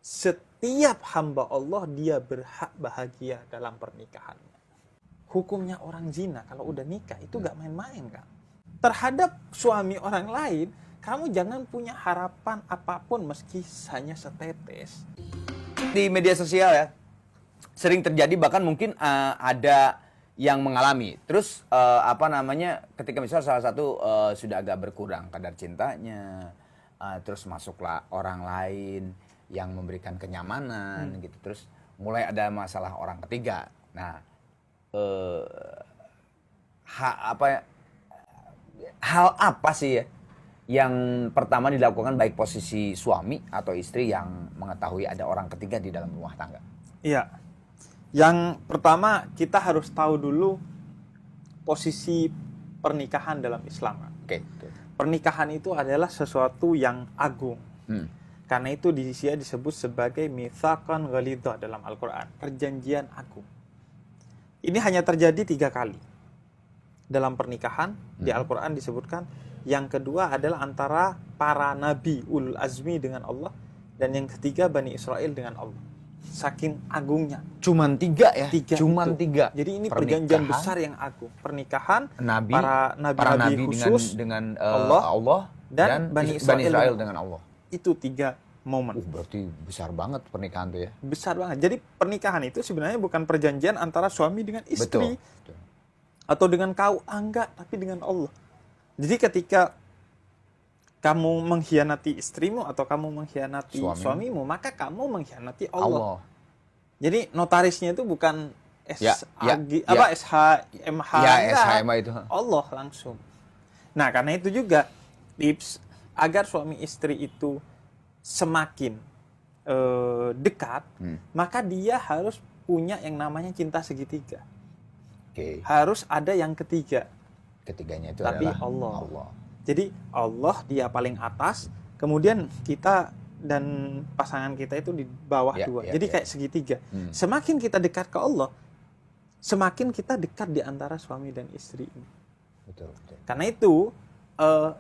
setiap hamba Allah dia berhak bahagia dalam pernikahannya. Hukumnya orang zina kalau udah nikah itu gak main-main, Kak. Terhadap suami orang lain, kamu jangan punya harapan apapun meski hanya setetes. Di media sosial ya, sering terjadi, bahkan mungkin ada yang mengalami. Terus ketika misalnya salah satu sudah agak berkurang kadar cintanya, terus masuklah orang lain yang memberikan kenyamanan gitu. Terus mulai ada masalah orang ketiga. Nah, hal apa sih ya yang pertama dilakukan baik posisi suami atau istri yang mengetahui ada orang ketiga di dalam rumah tangga? Iya. Yang pertama kita harus tahu dulu posisi pernikahan dalam Islam. Oke. Pernikahan itu adalah sesuatu yang agung. Karena itu disebut sebagai mitsaqan ghalidha dalam Al-Quran, perjanjian agung. Ini hanya terjadi 3 kali dalam pernikahan. Di Al-Quran disebutkan. Yang kedua adalah antara para nabi ulul azmi dengan Allah, dan yang ketiga Bani Israel dengan Allah. Saking agungnya. Cuman 3 ya? Cuman 3. Jadi ini perjanjian besar yang agung. Pernikahan nabi, para nabi khusus dengan Allah dan Bani Israel dengan Allah. Itu 3 momen. Berarti besar banget pernikahan tuh ya? Besar banget. Jadi pernikahan itu sebenarnya bukan perjanjian antara suami dengan istri. Betul. Atau dengan enggak, tapi dengan Allah. Jadi ketika kamu mengkhianati istrimu atau kamu mengkhianati suamimu, maka kamu mengkhianati Allah. Jadi notarisnya itu bukan SHMH, SHMH itu. Allah langsung. Nah, karena itu juga tips agar suami istri itu semakin dekat, maka dia harus punya yang namanya cinta segitiga. Harus ada yang ketiga. Ketiganya itu tapi adalah Allah. Jadi Allah dia paling atas, kemudian kita dan pasangan kita itu di bawah 2. Jadi kayak segitiga. Semakin kita dekat ke Allah, semakin kita dekat di antara suami dan istri ini. Betul. Karena itu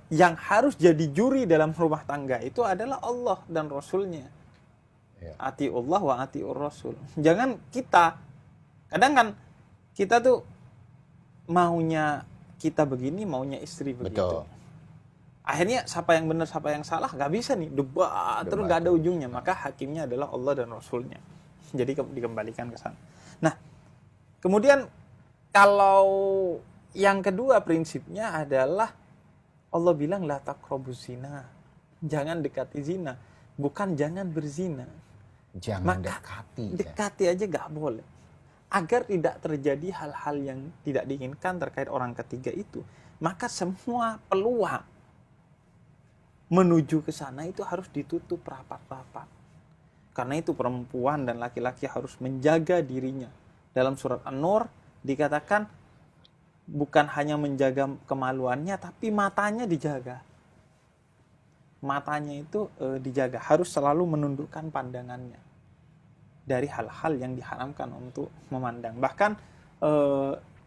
yang harus jadi juri dalam rumah tangga itu adalah Allah dan Rasulnya. Atiullah wa atiur Rasul. Jangan kita, kadang kan kita tuh maunya kita begini, maunya istri begitu. Betul. Akhirnya siapa yang benar, siapa yang salah, nggak bisa nih, debat terus nggak ada ujungnya. Maka hakimnya adalah Allah dan Rasulnya. Jadi dikembalikan ke sana. Nah, kemudian kalau yang kedua prinsipnya adalah Allah bilang la taqrabuz zina. Jangan dekati zina, bukan jangan berzina. Jangan dekati aja nggak boleh. Agar tidak terjadi hal-hal yang tidak diinginkan terkait orang ketiga itu, maka semua peluang menuju ke sana itu harus ditutup rapat-rapat. Karena itu perempuan dan laki-laki harus menjaga dirinya. Dalam surat An-Nur dikatakan bukan hanya menjaga kemaluannya, tapi matanya dijaga. Matanya itu dijaga, harus selalu menundukkan pandangannya dari hal-hal yang diharamkan untuk memandang. Bahkan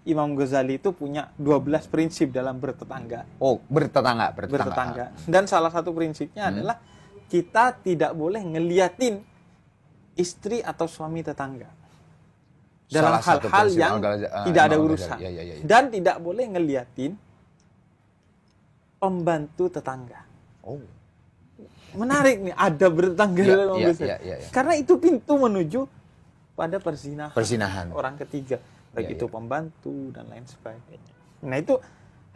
Imam Ghazali itu punya 12 prinsip dalam bertetangga. Bertetangga. Dan salah satu prinsipnya adalah kita tidak boleh ngeliatin istri atau suami tetangga dalam hal-hal yang tidak ada urusan. Dan tidak boleh ngeliatin pembantu tetangga. Menarik nih, ada bertetangga dalam karena itu pintu menuju pada persinahan orang ketiga, baik itu pembantu dan lain sebagainya. Nah, itu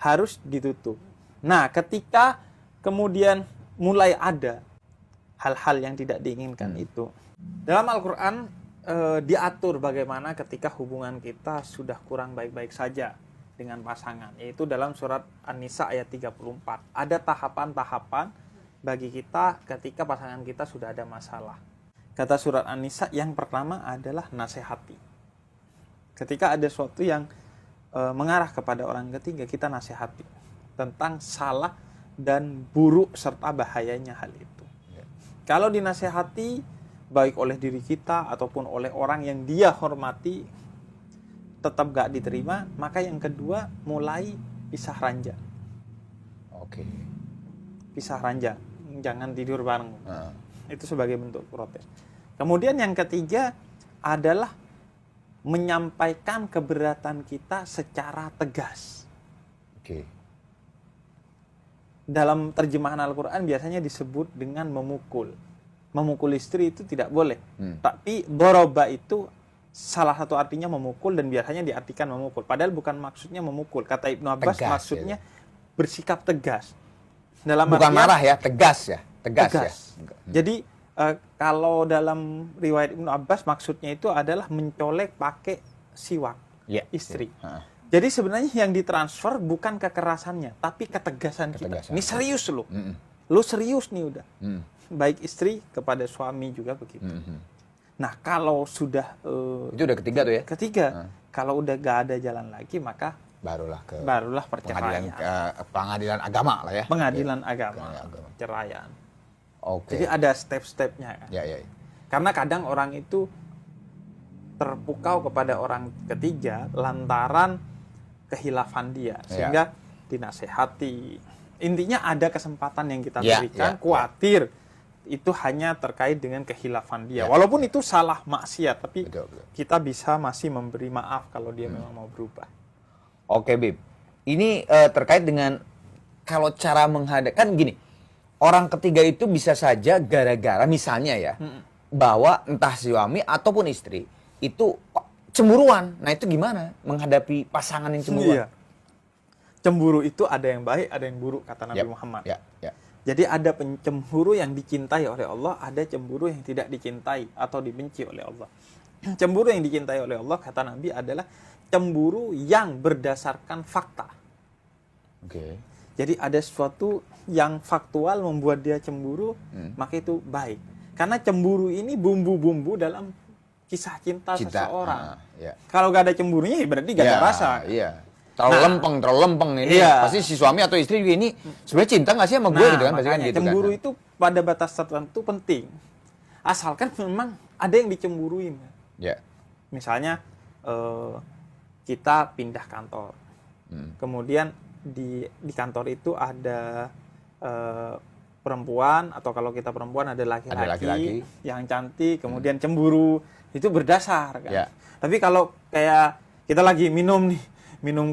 harus ditutup. Nah, ketika kemudian mulai ada hal-hal yang tidak diinginkan itu, dalam Al-Quran diatur bagaimana ketika hubungan kita sudah kurang baik-baik saja dengan pasangan, yaitu dalam surat An-Nisa ayat 34. Ada tahapan-tahapan bagi kita ketika pasangan kita sudah ada masalah. Kata surat An-Nisa, yang pertama adalah nasihati. Ketika ada sesuatu yang mengarah kepada orang ketiga, kita nasihati tentang salah dan buruk serta bahayanya hal itu. Kalau dinasihati baik oleh diri kita ataupun oleh orang yang dia hormati tetap gak diterima, maka yang kedua mulai pisah ranjang. Pisah ranjang, jangan tidur bareng. Itu sebagai bentuk protes. Kemudian yang ketiga adalah menyampaikan keberatan kita secara tegas. Oke. Dalam terjemahan Al-Quran biasanya disebut dengan memukul. Memukul istri itu tidak boleh. Tapi doroba itu salah satu artinya memukul dan biasanya diartikan memukul. Padahal bukan maksudnya memukul. Kata Ibnu Abbas tegas, maksudnya bersikap tegas. Dalam bukan artian, marah ya, tegas ya. Tegas. Ya. Jadi kalau dalam riwayat Ibnu Abbas maksudnya itu adalah mencolek pakai siwak istri. Jadi sebenarnya yang ditransfer bukan kekerasannya, tapi ketegasan kita. Ini serius lo. Lo serius nih udah. Baik istri kepada suami juga begitu. Nah kalau sudah itu udah ketiga tuh ya? Ketiga. Kalau udah gak ada jalan lagi maka barulah perceraian. Pengadilan agama lah ya. Pengadilan agama. Perceraian. Oke. Jadi ada step-stepnya kan. Ya. Karena kadang orang itu terpukau kepada orang ketiga lantaran kehilafan dia, sehingga dinasehati. Intinya ada kesempatan yang kita berikan, khawatir itu hanya terkait dengan kehilafan dia. Walaupun itu salah maksiat, tapi betul. Kita bisa masih memberi maaf kalau dia memang mau berubah. Oke, Bib. Ini terkait dengan kalau cara menghadapi, kan gini, orang ketiga itu bisa saja gara-gara misalnya ya, bahwa entah suami ataupun istri itu cemburuan. Nah itu gimana menghadapi pasangan yang cemburuan? Cemburu itu ada yang baik, ada yang buruk, kata Nabi Muhammad. Jadi ada pencemburu yang dicintai oleh Allah, ada cemburu yang tidak dicintai atau dibenci oleh Allah. Cemburu yang dicintai oleh Allah, kata Nabi, adalah cemburu yang berdasarkan fakta. Jadi ada sesuatu yang faktual membuat dia cemburu, maka itu baik. Karena cemburu ini bumbu-bumbu dalam kisah cinta seseorang. Kalau gak ada cemburunya ya berarti gak ada rasa. Terlalu lempeng ini. Pasti si suami atau istri juga ini sebenarnya cinta gak sih sama gue gitu kan? Pasti kan gitu cemburu kan. Itu pada batas tertentu penting. Asalkan memang ada yang dicemburuin. Misalnya kita pindah kantor. Kemudian di kantor itu ada perempuan, atau kalau kita perempuan ada laki-laki yang cantik, kemudian cemburu, itu berdasar kan. Tapi kalau kayak kita lagi minum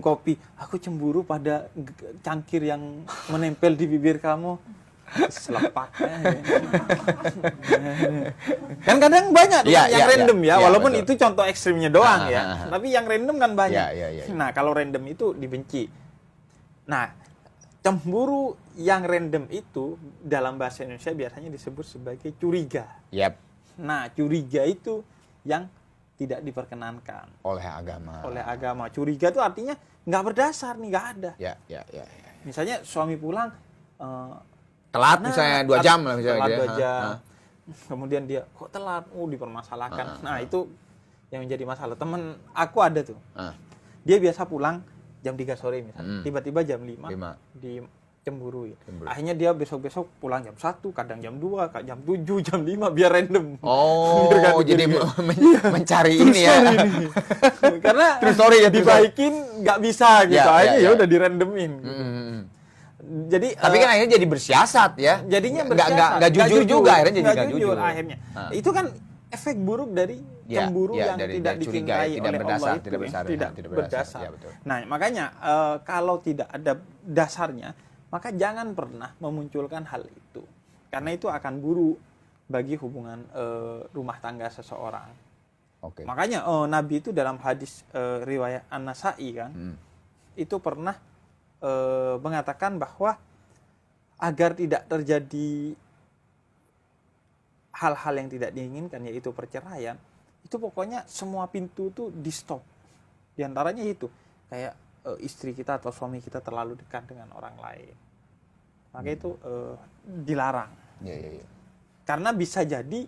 kopi, aku cemburu pada cangkir yang menempel di bibir kamu, selepaknya. Kan kadang banyak yang random walaupun betul. Itu contoh ekstrimnya doang tapi yang random kan banyak. Nah kalau random itu dibenci. Nah cemburu yang random itu dalam bahasa Indonesia biasanya disebut sebagai curiga. Nah, curiga itu yang tidak diperkenankan oleh agama. Curiga itu artinya nggak berdasar nih, nggak ada. Misalnya suami pulang telat misalnya 2 jam lah misalnya. Telat 2 jam. Kemudian dia kok telat, dipermasalahkan. Nah, itu yang menjadi masalah. Temen aku ada tuh. Dia biasa pulang jam 3 sore misalnya. Tiba-tiba jam 5. Dicemburui. Akhirnya dia besok-besok pulang jam 1, kadang jam 2, jam 7, jam 5 biar random. Biar jadi mencari ini ya. Karena dibaikin nggak bisa gitu. Akhirnya ya udah dirandomin. Jadi tapi kan akhirnya jadi bersiasat ya. Jadinya bersiasat. Nggak jujur juga akhirnya jadi nggak jujur. Akhirnya. Itu kan efek buruk dari cemburu yang tidak dicintai oleh Allah itu, tidak berdasar. Nah, makanya kalau tidak ada dasarnya, maka jangan pernah memunculkan hal itu. Karena itu akan buruk bagi hubungan rumah tangga seseorang. Makanya Nabi itu dalam hadis riwayat An-Nasa'i kan, itu pernah mengatakan bahwa agar tidak terjadi hal-hal yang tidak diinginkan, yaitu perceraian, itu pokoknya semua pintu tuh di stop. Di antaranya itu kayak istri kita atau suami kita terlalu dekat dengan orang lain, maka itu dilarang. Karena bisa jadi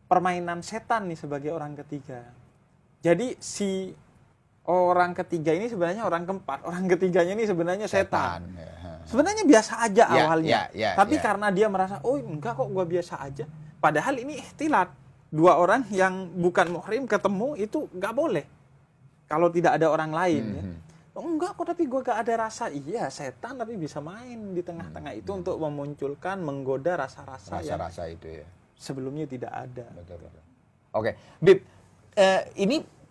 permainan setan nih sebagai orang ketiga. Jadi si orang ketiga ini sebenarnya orang keempat, orang ketiganya ini sebenarnya setan. Sebenarnya biasa aja awalnya, tapi karena dia merasa, oh enggak kok gua biasa aja, padahal ini ikhtilat. 2 orang yang bukan muhrim ketemu itu nggak boleh kalau tidak ada orang lain. Oh, enggak kok, tapi gue gak ada rasa. Iya, setan tapi bisa main di tengah-tengah itu untuk memunculkan, menggoda rasa-rasa yang itu ya sebelumnya tidak ada. Betul. Oke, Bib,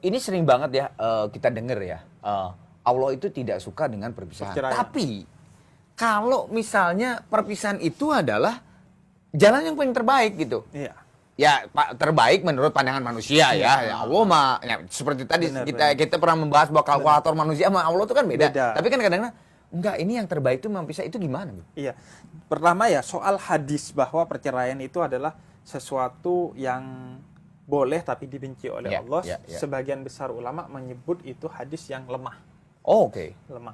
ini sering banget ya kita dengar ya, Allah itu tidak suka dengan perpisahan. Tapi kalau misalnya perpisahan itu adalah jalan yang paling terbaik gitu. Iya. Ya terbaik menurut pandangan manusia ya. Allah mah ya, seperti tadi kita pernah membahas bahwa kalkulator manusia sama Allah itu kan beda. Tapi kan kadang-kadang enggak, ini yang terbaik itu mempisah itu gimana? Iya. Pertama ya soal hadis bahwa perceraian itu adalah sesuatu yang boleh tapi dibenci oleh Allah. Sebagian besar ulama menyebut itu hadis yang lemah. Lemah.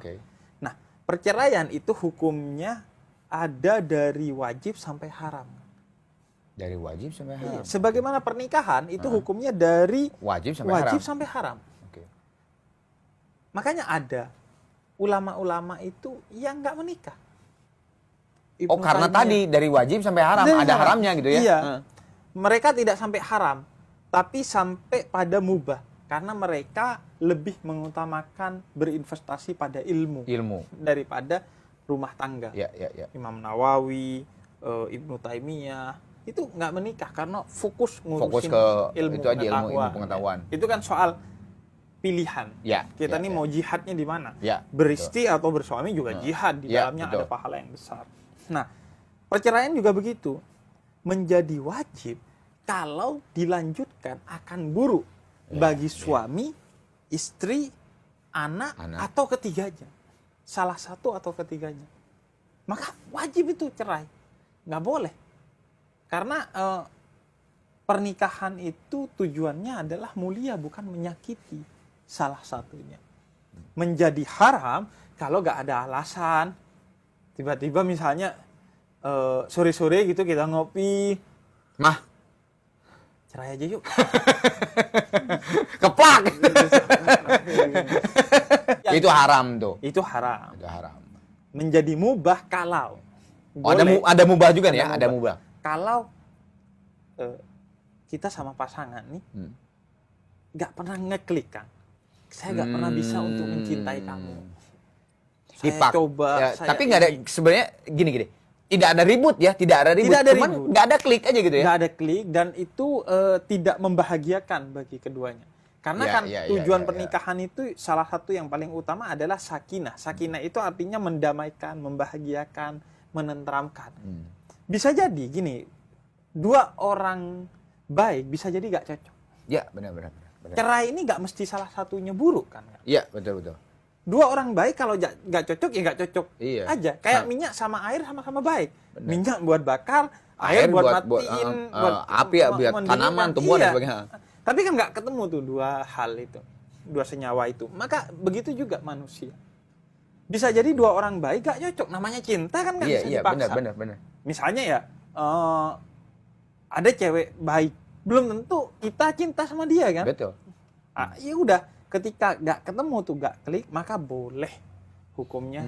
Nah, perceraian itu hukumnya ada dari wajib sampai haram. Dari wajib sampai haram. Sebagaimana pernikahan itu hukumnya dari wajib sampai haram. Makanya ada ulama-ulama itu yang nggak menikah. Karena tadi dari wajib sampai haram, ada haramnya gitu ya? Iya. Mereka tidak sampai haram, tapi sampai pada mubah. Karena mereka lebih mengutamakan berinvestasi pada ilmu. Daripada rumah tangga. Imam Nawawi, Ibnu Taimiyah, itu nggak menikah karena fokus ngurusin ilmu pengetahuan. Itu kan soal pilihan. Kita nih mau jihadnya di mana? Beristri atau bersuami juga jihad, di dalamnya ada pahala yang besar. Nah, perceraian juga begitu. Menjadi wajib kalau dilanjutkan akan buruk bagi suami, istri, anak atau ketiganya. Salah satu atau ketiganya. Maka wajib itu cerai. Nggak boleh. Karena pernikahan itu tujuannya adalah mulia, bukan menyakiti. Salah satunya. Menjadi haram kalau nggak ada alasan. Tiba-tiba misalnya sore-sore gitu kita ngopi. Mah, cerai aja yuk. Keplak. Itu haram tuh. Itu haram. Menjadi mubah kalau. Ada mubah juga nih ya? Ada mubah. Kalau kita sama pasangan nih, nggak pernah ngeklik kan. Saya nggak pernah bisa untuk mencintai kamu. Saya coba. Ya, tapi nggak ada, sebenarnya gini. Tidak ada ribut ya, cuman nggak ada klik aja gitu ya. Nggak ada klik dan itu tidak membahagiakan bagi keduanya. Karena tujuan pernikahan itu salah satu yang paling utama adalah sakinah. Sakinah itu artinya mendamaikan, membahagiakan, menenteramkan. Bisa jadi gini, dua orang baik bisa jadi nggak cocok. Ya, benar. Cerai ini nggak mesti salah satunya buruk kan? Iya, betul. Dua orang baik kalau nggak cocok ya nggak cocok aja. Kayak minyak sama air sama-sama baik. Bener. Minyak buat bakar, air buat matiin, buat api ya, buat tanaman, tumbuhan dan sebagainya. Tapi kan nggak ketemu tuh dua hal itu, dua senyawa itu. Maka begitu juga manusia. Bisa jadi dua orang baik nggak cocok. Namanya cinta kan nggak bisa dipaksa. Benar. Misalnya ya, ada cewek baik, belum tentu kita cinta sama dia kan? Betul. Ya udah. Ketika nggak ketemu tuh, nggak klik, maka boleh hukumnya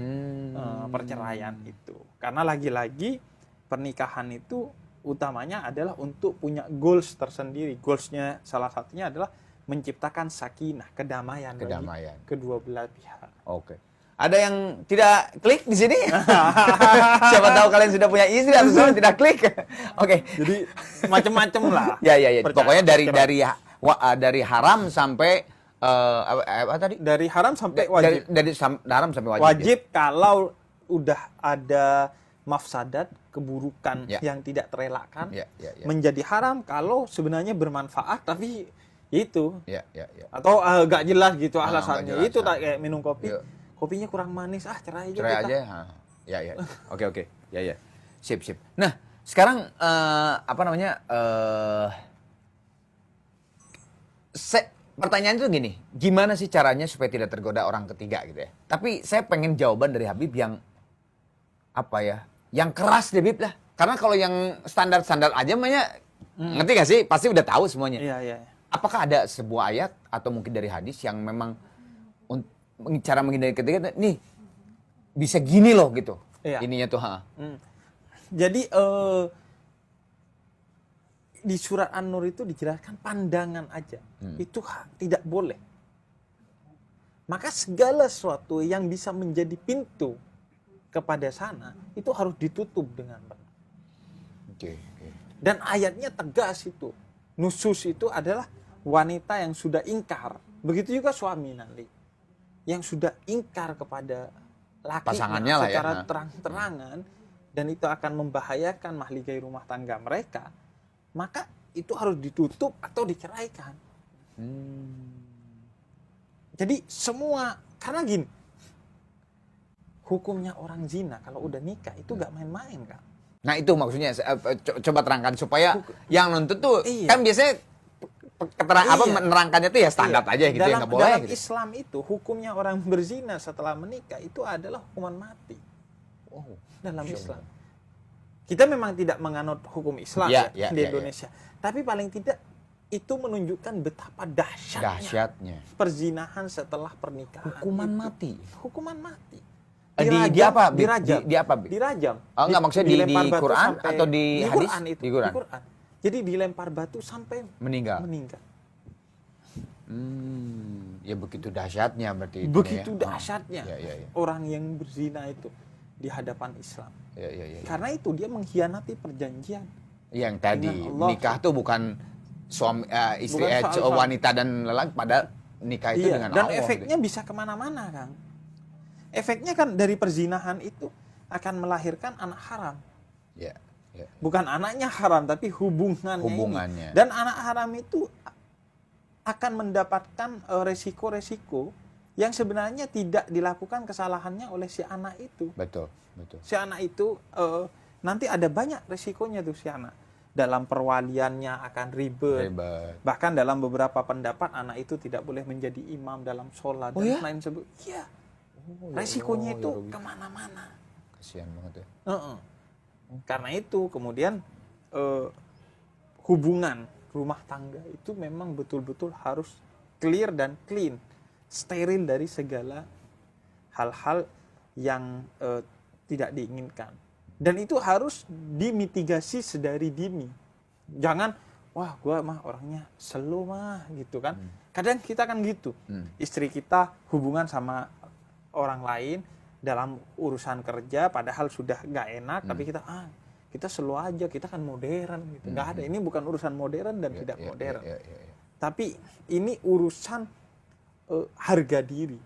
perceraian itu. Karena lagi-lagi pernikahan itu utamanya adalah untuk punya goals tersendiri. Goalsnya salah satunya adalah menciptakan sakinah, kedamaian. Bagi kedua belah pihak. Oke. Ada yang tidak klik di sini? Siapa tahu kalian sudah punya istri atau suami tidak klik. Oke. Jadi macam-macam lah. Ya. Pokoknya dari haram sampai apa tadi? Dari haram sampai wajib. Dari haram sampai wajib. Wajib kalau udah ada mafsadat, keburukan yang tidak terelakkan. Menjadi haram kalau sebenarnya bermanfaat tapi itu. Atau gak jelas gitu alasannya. Itu tak kayak minum kopi. Kopinya kurang manis, cerai aja. Cerai aja. Ya. Oke. Ya. Sip. Nah, sekarang pertanyaan itu gini, gimana sih caranya supaya tidak tergoda orang ketiga gitu ya? Tapi saya pengen jawaban dari Habib yang yang keras deh Habib lah. Karena kalau yang standar-standar aja ngerti gak sih? Pasti udah tahu semuanya. Iya. Apakah ada sebuah ayat atau mungkin dari hadis yang memang cara menghindari ketiga nih bisa gini loh gitu? Iya. Ininya tuh. Jadi di surat An-Nur itu dijelaskan pandangan aja. Itu tidak boleh. Maka segala sesuatu yang bisa menjadi pintu kepada sana, itu harus ditutup dengan benar. Dan ayatnya tegas itu. Nusus itu adalah wanita yang sudah ingkar. Begitu juga suami nanti. Yang sudah ingkar kepada lakinya secara terang-terangan. Dan itu akan membahayakan mahligai rumah tangga mereka. Maka itu harus ditutup atau diceraikan. Jadi semua, karena gini, hukumnya orang zina kalau udah nikah itu gak main-main, Kak. Nah itu maksudnya, coba terangkan supaya yang nonton tuh, kan biasanya menerangkannya tuh ya standar aja gitu, ya nggak boleh. Dalam gitu. Islam itu, hukumnya orang berzina setelah menikah itu adalah hukuman mati. Dalam Islam. Kita memang tidak menganut hukum Islam di Indonesia. Tapi paling tidak itu menunjukkan betapa dahsyatnya perzinahan setelah pernikahan. Hukuman mati. Dirajam. Oh enggak, maksudnya di Quran atau di hadis? Di Quran. Jadi dilempar batu sampai meninggal. Ya begitu dahsyatnya berarti. Begitu dahsyatnya orang yang berzina itu di hadapan Islam. Karena itu dia mengkhianati perjanjian. Yang tadi nikah tuh bukan suami istri wanita dan lelaki, pada nikah itu dengan Allah. Dan Allah. efeknya bisa kemana-mana, Kang. Efeknya kan dari perzinahan itu akan melahirkan anak haram. Bukan anaknya haram, tapi hubungannya. Dan anak haram itu akan mendapatkan resiko-resiko yang sebenarnya tidak dilakukan kesalahannya oleh si anak itu. Betul. Si anak itu nanti ada banyak resikonya tuh si anak. Dalam perwaliannya akan ribet. Bahkan dalam beberapa pendapat anak itu tidak boleh menjadi imam dalam sholat dan lain sebagainya. Resikonya itu kemana-mana. Kasihan banget ya. Karena itu kemudian hubungan rumah tangga itu memang betul-betul harus clear dan clean, steril dari segala hal-hal yang tidak diinginkan. Dan itu harus dimitigasi sedari dini. Jangan, wah gua mah orangnya slow mah gitu kan. Kadang kita kan gitu. Istri kita hubungan sama orang lain dalam urusan kerja padahal sudah gak enak, tapi kita slow aja, kita kan modern gitu. Nggak ada, ini bukan urusan modern dan tidak modern. Tapi ini urusan harga diri,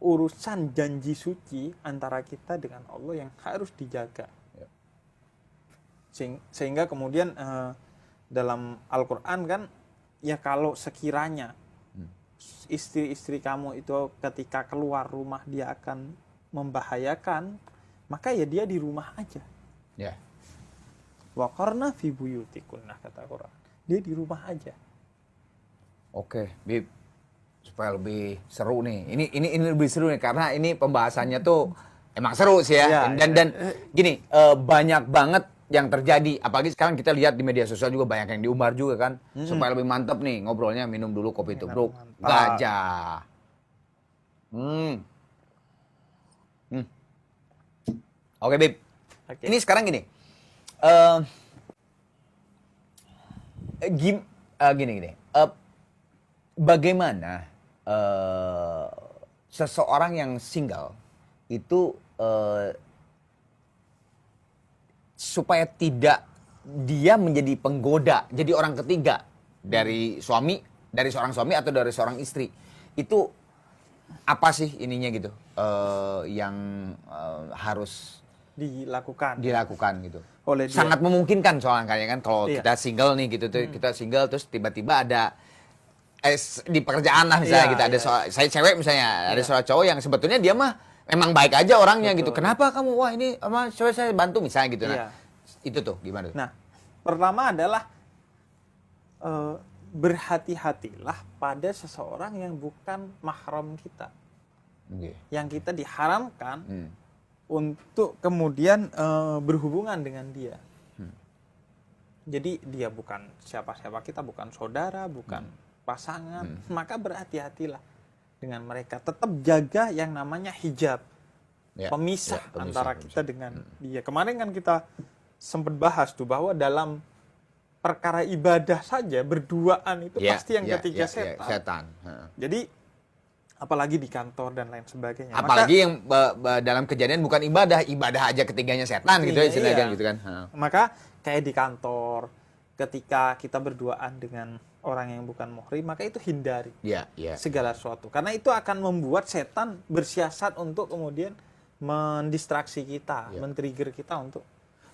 urusan janji suci antara kita dengan Allah yang harus dijaga. Sehingga kemudian dalam Al-Quran kan, ya kalau sekiranya istri-istri kamu itu ketika keluar rumah dia akan membahayakan, maka ya dia di rumah aja. Wa qarna fi buyutikunna, kata Quran. Dia di rumah aja. Oke, Bib. Supaya lebih seru nih. Ini lebih seru nih karena ini pembahasannya tuh emang seru sih ya. Dan gini, banyak banget yang terjadi. Apalagi sekarang kita lihat di media sosial juga banyak yang diumbar juga kan. Supaya lebih mantep nih ngobrolnya, minum dulu kopi tubruk gajah. Oke, Bib. Ini sekarang gini. Gini. Bagaimana seseorang yang single itu supaya tidak dia menjadi penggoda, jadi orang ketiga dari seorang suami atau dari seorang istri. Itu apa sih ininya gitu yang harus dilakukan gitu. Sangat memungkinkan soalnya kan kalau kita single nih gitu tuh, kita single terus tiba-tiba ada di pekerjaan lah misalnya gitu, ada saya cewek misalnya, ada seorang cowok yang sebetulnya dia mah memang baik aja orangnya gitu. Kenapa kamu, wah ini sama cewek saya bantu misalnya gitu. Nah, itu tuh gimana tuh? Nah, pertama adalah berhati-hatilah pada seseorang yang bukan mahram kita. Yang kita diharamkan untuk kemudian berhubungan dengan dia. Jadi dia bukan siapa-siapa kita, bukan saudara, bukan pasangan. Maka berhati-hatilah dengan mereka. Tetap jaga yang namanya hijab. Pemisah antara kita dengan dia. Kemarin kan kita sempat bahas tuh bahwa dalam perkara ibadah saja berduaan itu pasti yang ketiga setan. Jadi apalagi di kantor dan lain sebagainya. Apalagi yang dalam kejadian bukan ibadah aja ketiganya setan gitu ya, gitu kan. Maka Kayak di kantor, ketika kita berduaan dengan orang yang bukan muhrim, maka itu hindari segala sesuatu. Karena itu akan membuat setan bersiasat untuk kemudian mendistraksi kita, men-trigger kita untuk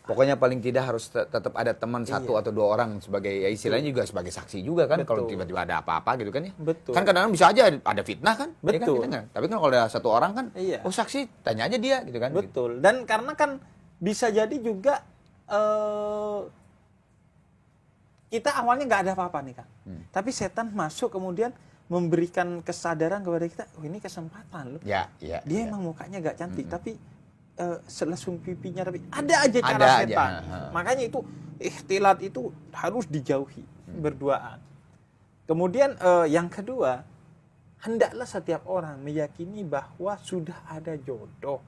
pokoknya paling tidak harus tetap ada teman satu atau dua orang sebagai istilahnya juga sebagai saksi juga kan kalau tiba-tiba ada apa-apa gitu kan ya. Betul. Kan kadang-kadang bisa aja ada fitnah kan. Betul. Ya kan? Tapi kan kalau ada satu orang kan, oh saksi tanya aja dia gitu kan. Betul. Dan karena kan bisa jadi juga kita awalnya nggak ada apa-apa nih kan. Tapi setan masuk kemudian memberikan kesadaran kepada kita, oh ini kesempatan loh. Dia emang mukanya nggak cantik tapi selesung pipinya tapi ada aja cara setan. Makanya itu ikhtilat itu harus dijauhi berduaan. Kemudian yang kedua, hendaklah setiap orang meyakini bahwa sudah ada jodoh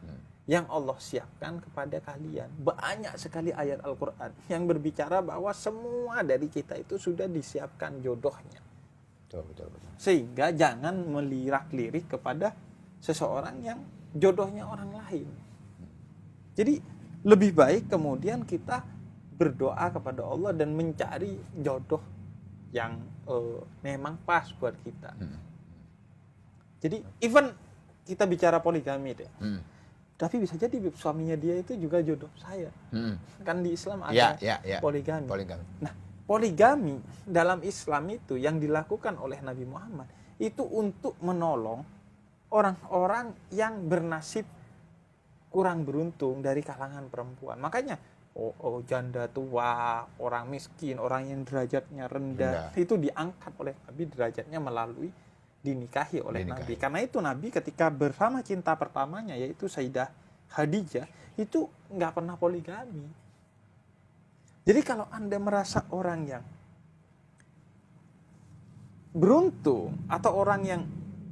yang Allah siapkan kepada kalian. Banyak sekali ayat Al-Quran yang berbicara bahwa semua dari kita itu sudah disiapkan jodohnya. Betul. Sehingga jangan melirak-lirik kepada seseorang yang jodohnya orang lain. Jadi lebih baik kemudian kita berdoa kepada Allah dan mencari jodoh yang memang pas buat kita. Jadi even kita bicara poligami deh, tapi bisa jadi suaminya dia itu juga jodoh saya. Kan di Islam ada poligami. Nah, poligami dalam Islam itu yang dilakukan oleh Nabi Muhammad itu untuk menolong orang-orang yang bernasib kurang beruntung dari kalangan perempuan. Makanya janda tua, orang miskin, orang yang derajatnya rendah itu diangkat oleh Nabi derajatnya melalui dinikahi oleh Nabi. Karena itu Nabi ketika bersama cinta pertamanya yaitu Sayyidah Khadijah itu nggak pernah poligami. Jadi kalau Anda merasa orang yang beruntung atau orang yang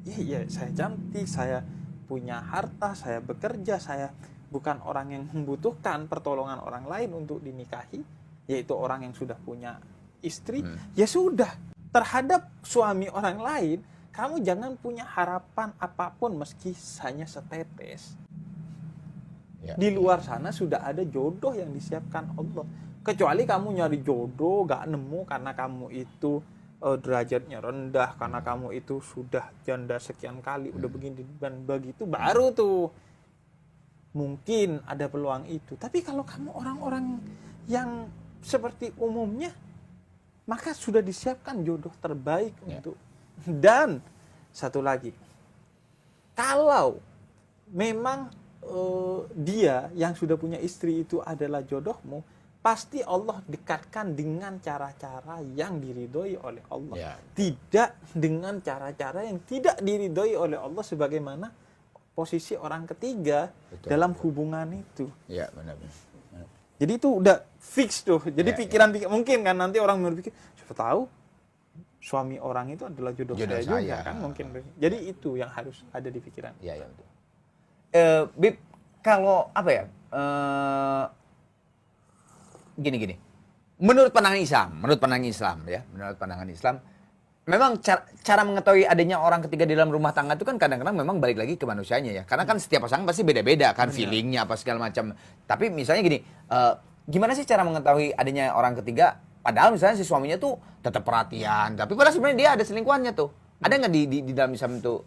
ya saya cantik, saya punya harta, saya bekerja, saya bukan orang yang membutuhkan pertolongan orang lain untuk dinikahi, yaitu orang yang sudah punya istri, ya sudah, terhadap suami orang lain, kamu jangan punya harapan apapun meski hanya setetes. Di luar sana sudah ada jodoh yang disiapkan Allah. Kecuali kamu nyari jodoh, gak nemu karena kamu itu derajatnya rendah, karena kamu itu sudah janda sekian kali, udah begini dan begitu, baru tuh mungkin ada peluang itu. Tapi kalau kamu orang-orang yang seperti umumnya, maka sudah disiapkan jodoh terbaik untuk. Dan satu lagi, kalau memang dia yang sudah punya istri itu adalah jodohmu, pasti Allah dekatkan dengan cara-cara yang diridhoi oleh Allah. Tidak dengan cara-cara yang tidak diridhoi oleh Allah sebagaimana posisi orang ketiga dalam hubungan itu. Benar. Jadi itu udah fix tuh. Jadi pikiran mungkin kan nanti orang berpikir, siapa tahu suami orang itu adalah jodoh saya juga kan mungkin. Jadi itu yang harus ada di pikiran. Betul. Bib, kalau apa ya? Gini. Menurut pandangan Islam, memang cara mengetahui adanya orang ketiga di dalam rumah tangga itu kan kadang-kadang memang balik lagi ke manusianya ya. Karena kan setiap pasangan pasti beda-beda kan feelingnya apa segala macam. Tapi misalnya gini, gimana sih cara mengetahui adanya orang ketiga? Padahal misalnya si suaminya tuh tetap perhatian, tapi padahal sebenarnya dia ada selingkuhannya tuh. Ada nggak di dalam Islam itu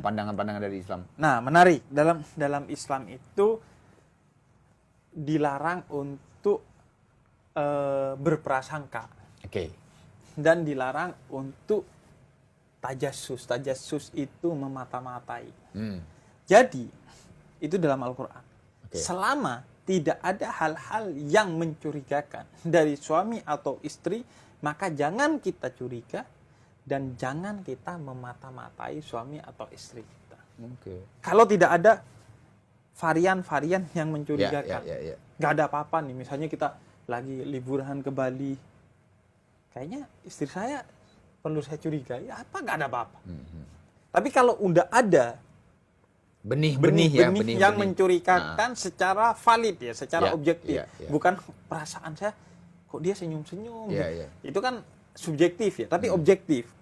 pandangan-pandangan dari Islam? Nah, menarik. Dalam Islam itu dilarang untuk berprasangka. Dan dilarang untuk tajassus. Tajassus itu memata-matai. Jadi, itu dalam Al-Quran. Selama tidak ada hal-hal yang mencurigakan dari suami atau istri, maka jangan kita curiga dan jangan kita memata-matai suami atau istri kita. Kalau tidak ada varian-varian yang mencurigakan, nggak ada apa-apa nih. Misalnya kita lagi liburan ke Bali, kayaknya istri saya perlu saya curigai, apa nggak ada apa-apa. Tapi kalau udah ada benih yang mencurigakan secara valid ya, secara objektif, bukan perasaan saya kok dia senyum-senyum, itu kan subjektif ya, tapi objektif.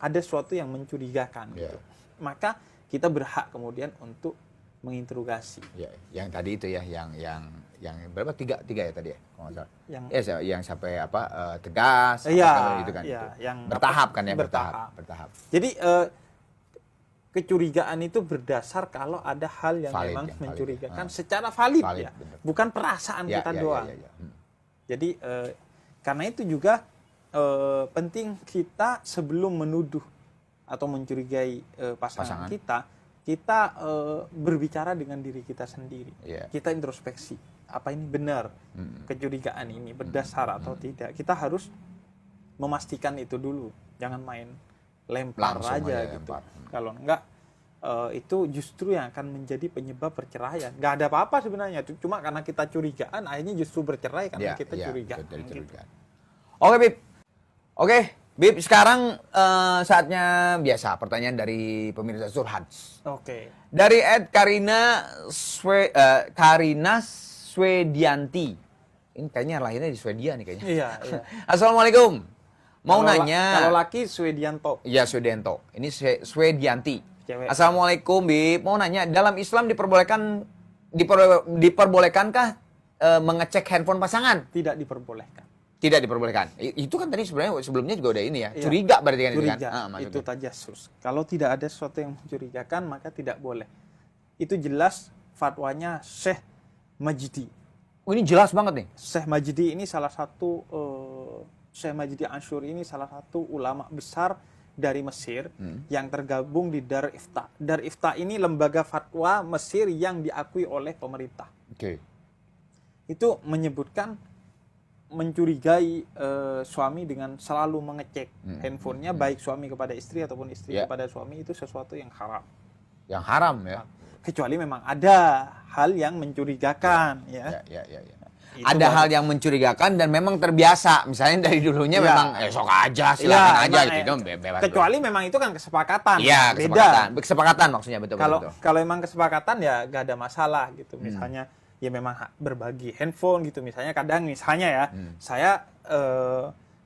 Ada sesuatu yang mencurigakan gitu. Maka kita berhak kemudian untuk menginterogasi. Yang tadi itu ya, yang berapa tiga ya tadi ya kalau nggak salah. Yang yang sampai tegas iya, itu kan iya, itu. yang Bertahap kan ya bertahap. Jadi kecurigaan itu berdasar kalau ada hal yang valid, memang yang mencurigakan secara valid ya, bener. bukan perasaan kita doang. Ya. Jadi karena itu juga penting kita sebelum menuduh atau mencurigai pasangan kita berbicara dengan diri kita sendiri. Kita introspeksi, apa ini benar kecurigaan ini berdasar atau tidak. Kita harus memastikan itu dulu, jangan main lempar langsung aja gitu. Kalau enggak itu justru yang akan menjadi penyebab perceraian. Nggak ada apa-apa sebenarnya, cuma karena kita curigaan akhirnya justru bercerai karena kita curiga. Gitu. Oke Bib. Oke Bib, sekarang saatnya biasa pertanyaan dari pemirsa Surhans. Oke. Dari Karina Swedianti. Ini kayaknya lahirnya di Swedia nih kayaknya. Iya. Assalamualaikum. Mau nanya. Kalau laki Swedianto. Iya, Swedianto. Ini Swedianti. Cewek. Assalamualaikum, Bib. Mau nanya, dalam Islam diperbolehkankah mengecek handphone pasangan? Tidak diperbolehkan. Tidak diperbolehkan. Itu kan tadi sebenarnya sebelumnya juga udah ini ya. Curiga berarti kan curiga, itu kan. itu tajassus. Kalau tidak ada sesuatu yang mencurigakan maka tidak boleh. Itu jelas fatwanya Syekh Majdi. Oh, ini jelas banget nih. Syekh Majdi ini salah satu Syekh Majdi Ashuri ini salah satu ulama besar dari Mesir yang tergabung di Dar Ifta. Dar Ifta ini lembaga fatwa Mesir yang diakui oleh pemerintah. Oke. Itu menyebutkan mencurigai suami dengan selalu mengecek handphonenya baik suami kepada istri ataupun istri kepada suami itu sesuatu yang haram. Yang haram ya. Kecuali memang ada hal yang mencurigakan ya. Ada hal yang mencurigakan dan memang terbiasa. Misalnya dari dulunya memang sok aja, silakan aja gitu. Bebas. Kecuali memang itu kan kesepakatan. Iya, kesepakatan. Kesepakatan maksudnya betul. Kalau memang kesepakatan ya gak ada masalah gitu. Misalnya ya memang berbagi handphone gitu. Misalnya ya saya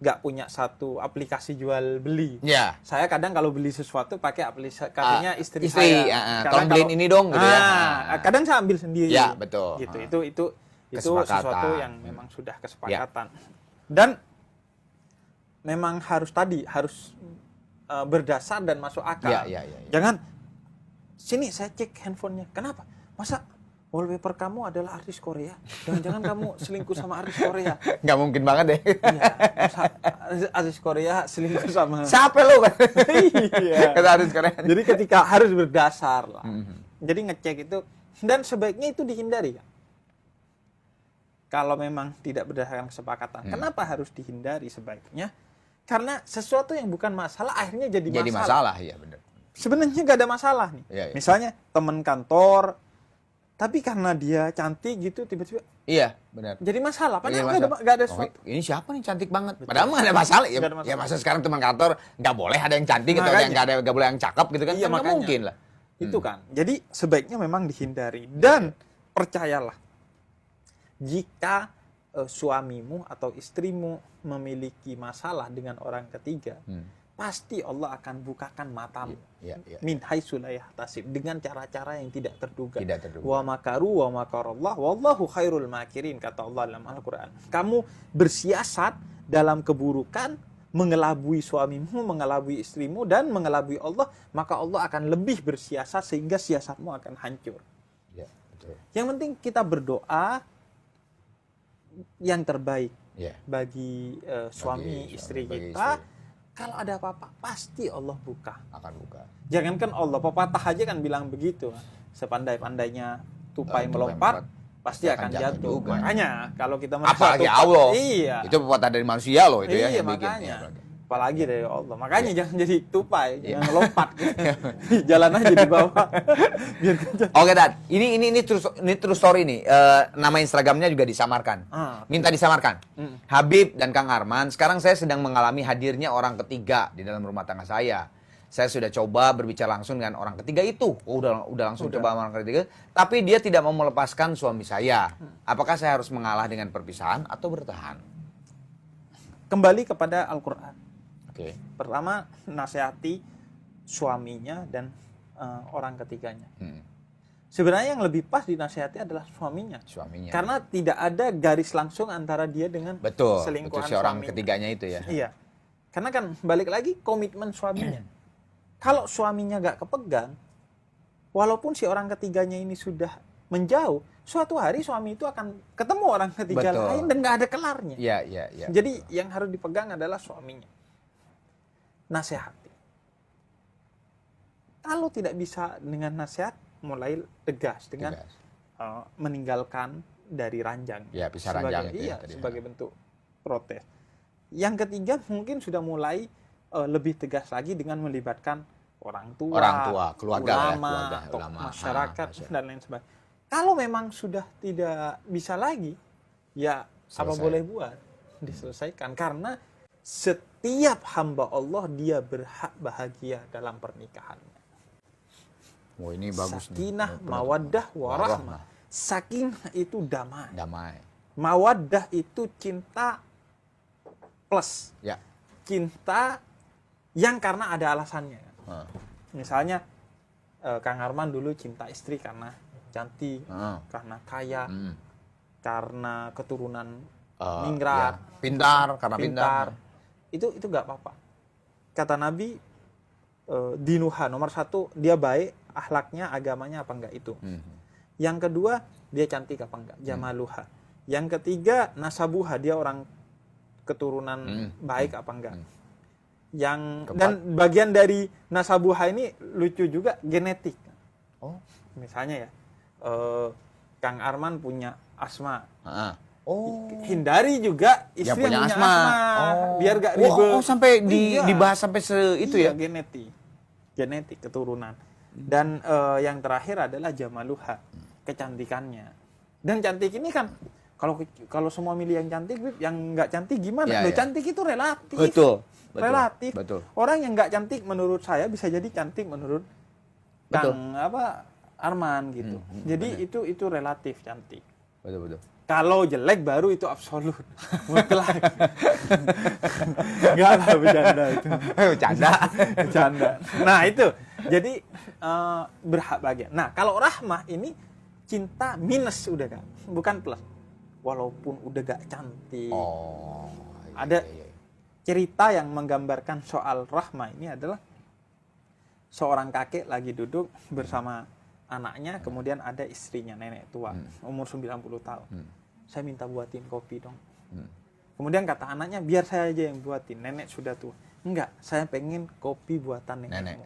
gak punya satu aplikasi jual beli. Iya. Saya kadang kalau beli sesuatu pakai aplikasinya istri saya. Tolong beliin ini dong gitu ya. Kadang saya ambil sendiri. Iya, betul. Gitu. Itu sesuatu yang memang sudah kesepakatan. Dan memang harus berdasar dan masuk akal. Jangan sini saya cek handphonenya. Kenapa? Masa wallpaper kamu adalah artis Korea? Jangan-jangan kamu selingkuh sama artis Korea? Nggak mungkin banget deh. Iya, artis Korea selingkuh sama. Siapa lo kan? Iya. Kata artis Korea. Jadi ketika harus berdasar lah. Jadi ngecek itu dan sebaiknya itu dihindari kan. Kalau memang tidak berdasarkan kesepakatan, kenapa harus dihindari sebaiknya? Karena sesuatu yang bukan masalah akhirnya jadi masalah. Jadi masalah, ya benar. Sebenarnya nggak ada masalah nih. Misalnya teman kantor, tapi karena dia cantik gitu tiba-tiba. Iya, benar. Jadi masalah. Padahal nggak ada sesuatu. Ini siapa nih cantik banget? Padahal nggak ada masalah. Ya masa sekarang teman kantor nggak boleh ada yang cantik atau nggak boleh yang cakep gitu kan? Iya, makanya. Mungkin lah. Itu kan. Jadi sebaiknya memang dihindari. Dan percayalah. Jika suamimu atau istrimu memiliki masalah dengan orang ketiga, pasti Allah akan bukakan matamu. Min haitsu la yahtasib, dengan cara-cara yang tidak terduga. Wa makaru wa makarallah wallahu khairul makirin, kata Allah dalam Al-Qur'an. Kamu bersiasat dalam keburukan, mengelabui suamimu, mengelabui istrimu dan mengelabui Allah, maka Allah akan lebih bersiasat sehingga siasatmu akan hancur. Yang penting kita berdoa yang terbaik bagi suami istri kita. Kalau ada apa-apa pasti Allah akan buka. Jangankan Allah, pepatah aja kan bilang begitu. Sepandai-pandainya tupai melompat pasti akan jatuh. Makanya kalau kita merasa apalagi Allah. Iya. Itu pepatah dari manusia loh itu ya. Iya, makanya. Apalagi dari Allah. Makanya jangan jadi tupai, jangan lompat. Jalan aja di bawah. Oke, Dad. Ini true story nih. Nama Instagramnya juga disamarkan. Minta disamarkan. Habib dan Kang Arman, sekarang saya sedang mengalami hadirnya orang ketiga di dalam rumah tangga saya. Saya sudah coba berbicara langsung dengan orang ketiga itu. Udah langsung coba sama orang ketiga, tapi dia tidak mau melepaskan suami saya. Apakah saya harus mengalah dengan perpisahan atau bertahan? Kembali kepada Al-Qur'an. Pertama, nasihati suaminya dan orang ketiganya. Sebenarnya yang lebih pas dinasihati adalah suaminya. Karena tidak ada garis langsung antara dia dengan selingkuhan si orang suaminya. ketiganya itu ya. Iya. Karena kan balik lagi komitmen suaminya. Kalau suaminya gak kepegang, walaupun si orang ketiganya ini sudah menjauh, suatu hari suami itu akan ketemu orang ketiga lain dan gak ada kelarnya. Iya. Jadi yang harus dipegang adalah suaminya. Nasihati. Kalau tidak bisa dengan nasihat, mulai tegas dengan meninggalkan dari ranjang. Ya, pisah ranjang itu sebagai bentuk protes. Yang ketiga mungkin sudah mulai lebih tegas lagi dengan melibatkan orang tua, keluarga, ulama, masyarakat dan lain sebagainya. Kalau memang sudah tidak bisa lagi, ya apa boleh buat, diselesaikan. Karena setiap hamba Allah dia berhak bahagia dalam pernikahannya. Oh, ini bagus. Sakinah, mawaddah, warahmah. Sakinah itu damai. Damai. Mawaddah itu cinta plus. Ya. Cinta yang karena ada alasannya. Misalnya Kang Arman dulu cinta istri karena cantik, karena kaya, karena keturunan ningrat, karena pintar. Itu nggak apa-apa. Kata Nabi, dinuha nomor 1 dia baik, akhlaknya, agamanya apa enggak itu. Yang kedua, dia cantik apa enggak, jamaluha. Yang ketiga, nasabuha, dia orang keturunan baik apa enggak. Dan bagian dari nasabuha ini lucu juga, genetik. Misalnya ya, Kang Arman punya asma. Hindari juga istri yang punya asma. Biar gak ribet. Sampai dibahas sampai itu ya. Genetik keturunan. Dan yang terakhir adalah jamaluha, kecantikannya. Dan cantik ini kan kalau semua milih yang cantik, yang nggak cantik gimana? Cantik itu relatif. Relatif. Orang yang nggak cantik menurut saya bisa jadi cantik menurut Kang Arman gitu. Jadi itu relatif cantik. Betul. Kalau jelek baru itu absolut. Mutlak. Enggak lah, bercanda itu. Bercanda. Nah, itu. Jadi berhak bahagia. Nah, kalau rahmah ini cinta minus udah kan, bukan plus. Walaupun udah gak cantik. Ada cerita yang menggambarkan soal rahmah ini adalah seorang kakek lagi duduk bersama anaknya, kemudian ada istrinya, nenek tua, umur 90 tahun. Saya minta buatin kopi dong. Kemudian kata anaknya, biar saya aja yang buatin, nenek sudah tua. Enggak, saya pengen kopi buatan nenekmu.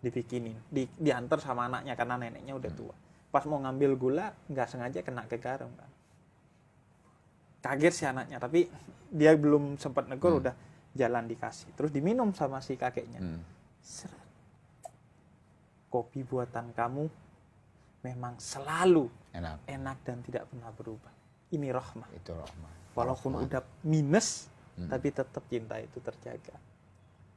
Dibikinin, diantar sama anaknya karena neneknya udah tua. Pas mau ngambil gula, nggak sengaja kena ke garam kan. Kaget si anaknya, tapi dia belum sempat negur, udah jalan dikasih. Terus diminum sama si kakeknya. Kopi buatan kamu memang selalu enak dan tidak pernah berubah. Ini rahmah. Itu rahmah. Walaupun udah minus, tapi tetap cinta itu terjaga.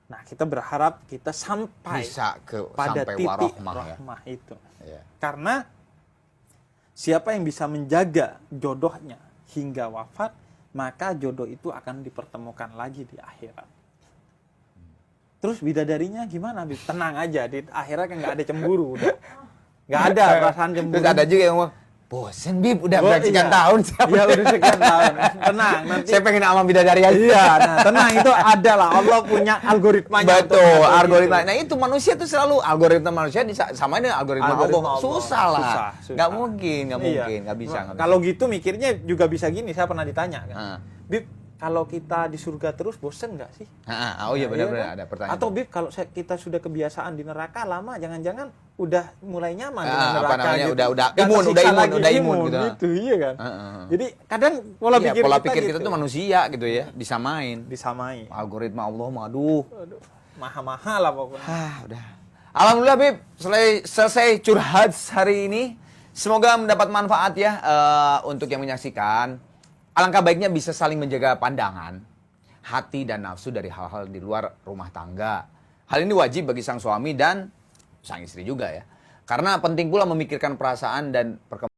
Nah, kita berharap kita sampai bisa pada sampai titik rahmah itu. Karena siapa yang bisa menjaga jodohnya hingga wafat, maka jodoh itu akan dipertemukan lagi di akhirat. Terus bidadarinya gimana? Tenang aja, di akhirat kan nggak ada cemburu, udah nggak ada perasaan cemburu. Terus ada juga yang ngomong, bosen Bib, udah sekian tahun. Iya, udah sekian tahun. Tenang, nanti. Saya pengen sama bidadari aja. Iya, nah tenang, itu ada lah. Allah punya algoritmanya. Betul, algoritma. Nah itu manusia tuh selalu, algoritma manusia sama dengan algoritma Allah. Susah lah. Nggak mungkin, nggak bisa. Kalau gitu mikirnya juga bisa gini, saya pernah ditanya kan. Bib, kalau kita di surga terus bosen nggak sih? Oh iya benar-benar ada pertanyaan. Atau Bib, kalau kita sudah kebiasaan di neraka lama, jangan-jangan udah mulai nyaman di neraka. Apa namanya, gitu. udah imun gitu. Iya kan. Jadi kadang pola pikir kita tuh manusia gitu ya, disamain. Algoritma Allah, aduh. Mahal lah pokoknya. Udah. Alhamdulillah Bib, selesai curhat hari ini. Semoga mendapat manfaat ya untuk yang menyaksikan. Alangkah baiknya bisa saling menjaga pandangan, hati dan nafsu dari hal-hal di luar rumah tangga. Hal ini wajib bagi sang suami dan sang istri juga ya. Karena penting pula memikirkan perasaan dan perkembangan